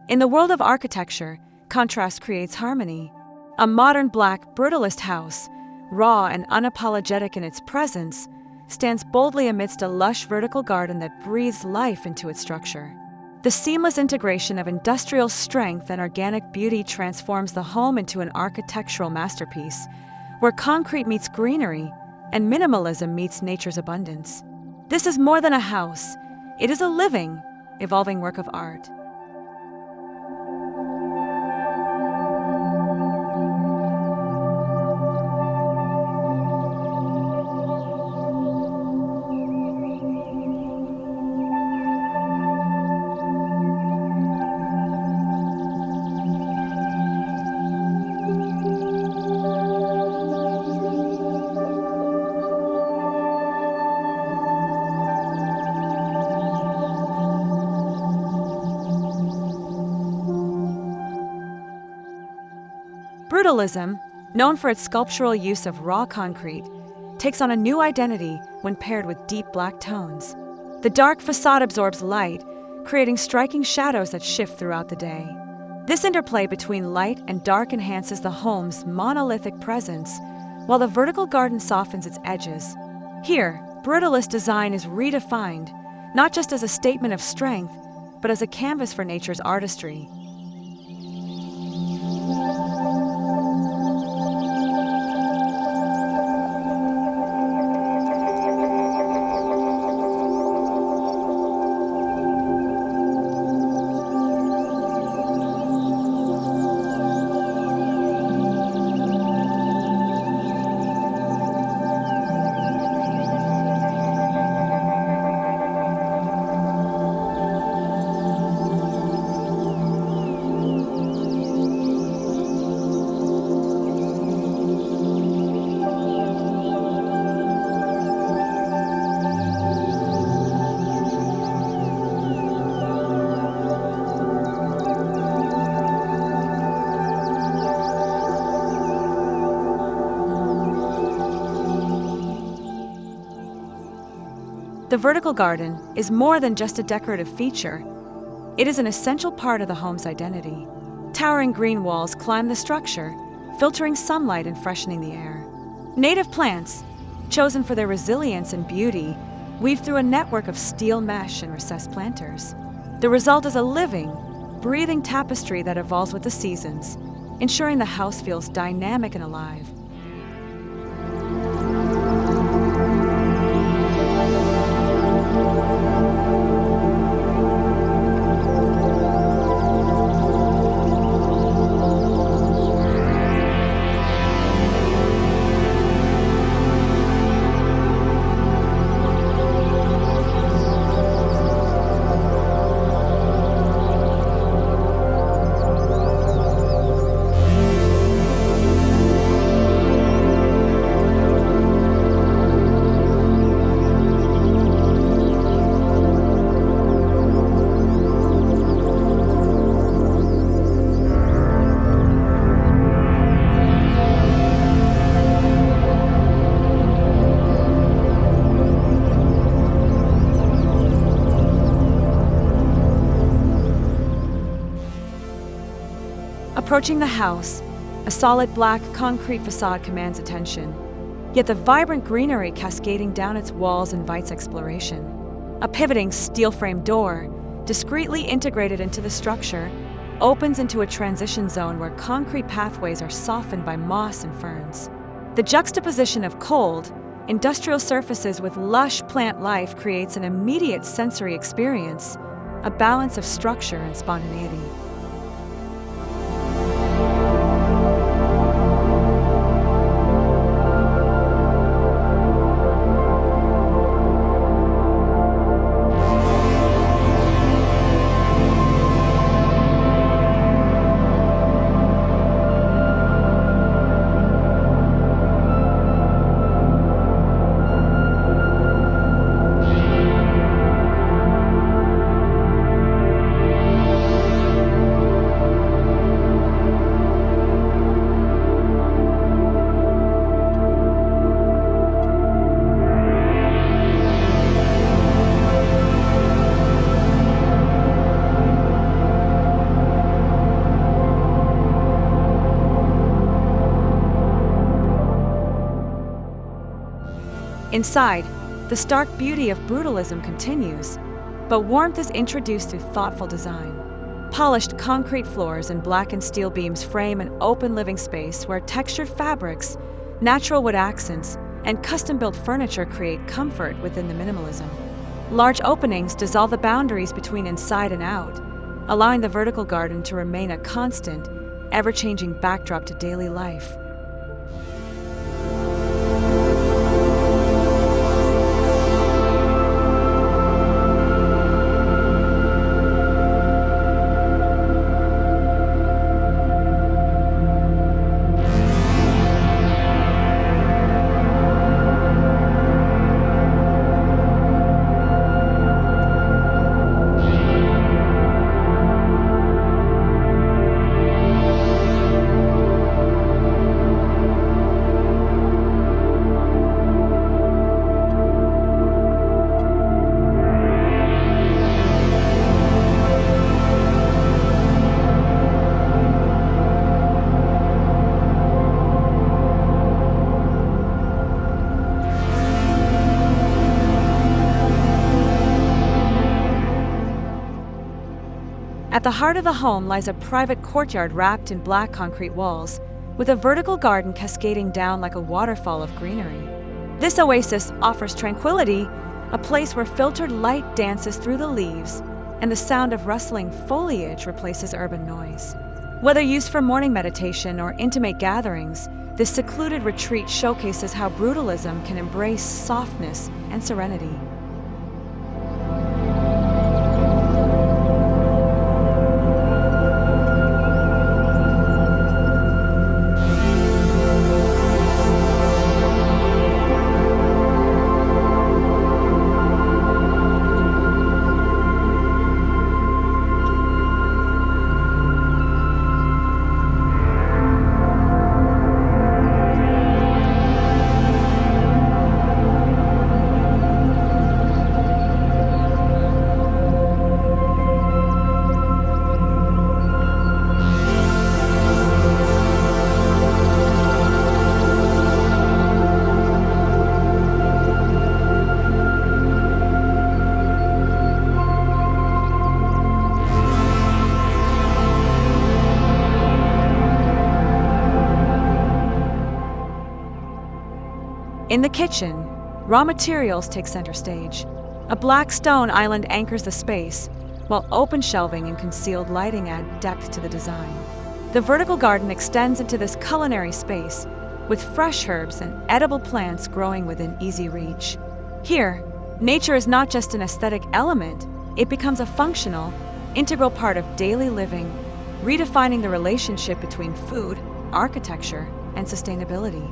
In the world of architecture, contrast creates harmony. A modern black brutalist house, raw and unapologetic in its presence, stands boldly amidst a lush vertical garden that breathes life into its structure. The seamless integration of industrial strength and organic beauty transforms the home into an architectural masterpiece, where concrete meets greenery and minimalism meets nature's abundance. This is more than a house. It is a living, evolving work of art. Brutalism, known for its sculptural use of raw concrete, takes on a new identity when paired with deep black tones. The dark façade absorbs light, creating striking shadows that shift throughout the day. This interplay between light and dark enhances the home's monolithic presence, while the vertical garden softens its edges. Here, brutalist design is redefined, not just as a statement of strength, but as a canvas for nature's artistry. The vertical garden is more than just a decorative feature. It is an essential part of the home's identity. Towering green walls climb the structure, filtering sunlight and freshening the air. Native plants, chosen for their resilience and beauty, weave through a network of steel mesh and recessed planters. The result is a living, breathing tapestry that evolves with the seasons, ensuring the house feels dynamic and alive. Approaching the house, a solid black concrete facade commands attention. Yet the vibrant greenery cascading down its walls invites exploration. A pivoting steel-framed door, discreetly integrated into the structure, opens into a transition zone where concrete pathways are softened by moss and ferns. The juxtaposition of cold, industrial surfaces with lush plant life creates an immediate sensory experience, a balance of structure and spontaneity. Inside, the stark beauty of brutalism continues, but warmth is introduced through thoughtful design. Polished concrete floors and blackened steel beams frame an open living space where textured fabrics, natural wood accents, and custom-built furniture create comfort within the minimalism. Large openings dissolve the boundaries between inside and out, allowing the vertical garden to remain a constant, ever-changing backdrop to daily life. At the heart of the home lies a private courtyard wrapped in black concrete walls, with a vertical garden cascading down like a waterfall of greenery. This oasis offers tranquility, a place where filtered light dances through the leaves, and the sound of rustling foliage replaces urban noise. Whether used for morning meditation or intimate gatherings, this secluded retreat showcases how brutalism can embrace softness and serenity. In the kitchen, raw materials take center stage. A black stone island anchors the space, while open shelving and concealed lighting add depth to the design. The vertical garden extends into this culinary space, with fresh herbs and edible plants growing within easy reach. Here, nature is not just an aesthetic element, it becomes a functional, integral part of daily living, redefining the relationship between food, architecture, and sustainability.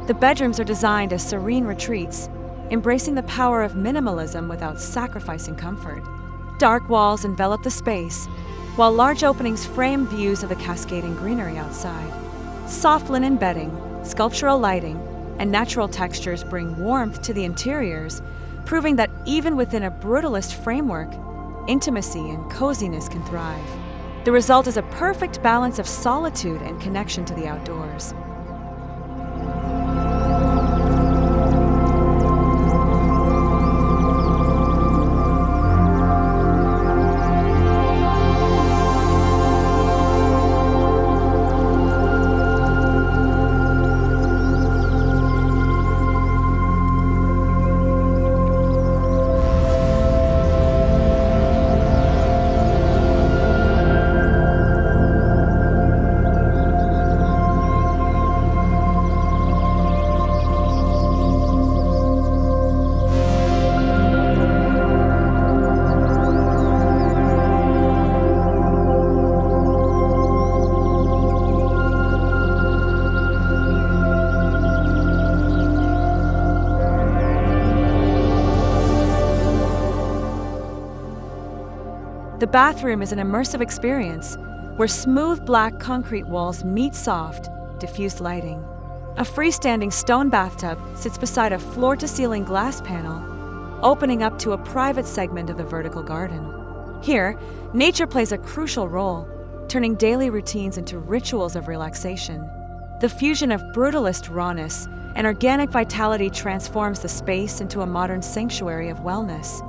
The bedrooms are designed as serene retreats, embracing the power of minimalism without sacrificing comfort. Dark walls envelop the space, while large openings frame views of the cascading greenery outside. Soft linen bedding, sculptural lighting, and natural textures bring warmth to the interiors, proving that even within a brutalist framework, intimacy and coziness can thrive. The result is a perfect balance of solitude and connection to the outdoors. The bathroom is an immersive experience where smooth black concrete walls meet soft, diffused lighting. A freestanding stone bathtub sits beside a floor-to-ceiling glass panel, opening up to a private segment of the vertical garden. Here, nature plays a crucial role, turning daily routines into rituals of relaxation. The fusion of brutalist rawness and organic vitality transforms the space into a modern sanctuary of wellness.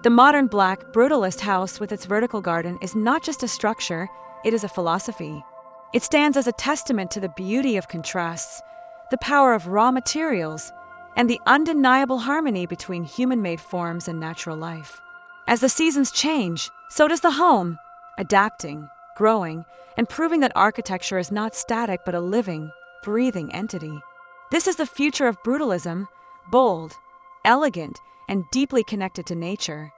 The modern black, brutalist house with its vertical garden is not just a structure, it is a philosophy. It stands as a testament to the beauty of contrasts, the power of raw materials, and the undeniable harmony between human-made forms and natural life. As the seasons change, so does the home, adapting, growing, and proving that architecture is not static but a living, breathing entity. This is the future of brutalism, bold, elegant, and deeply connected to nature.